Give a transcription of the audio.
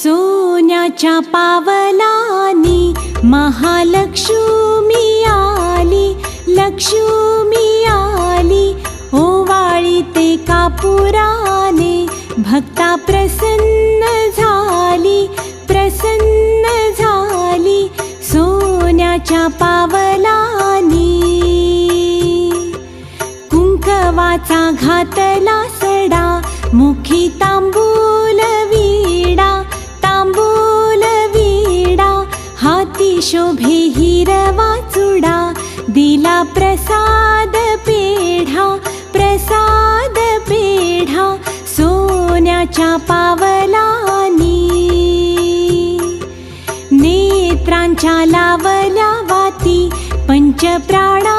सोन्याच्या पावलानी महालक्ष्मी आली, लक्ष्मी आली. ओवाळी ते कापुराने भक्ता प्रसन्न झाली, प्रसन्न झाली. सोन्याच्या पावलानी कुंकवाचा घातला सडा, मुखी तांबूल विडा, तांबूल विडा. हाती शोभे हिरवा चुडा, दिला प्रसाद पेढा, प्रसाद पेढा. सोन्याच्या पावलानी नेत्रांच्या लावल्या वाती, पंचप्राणा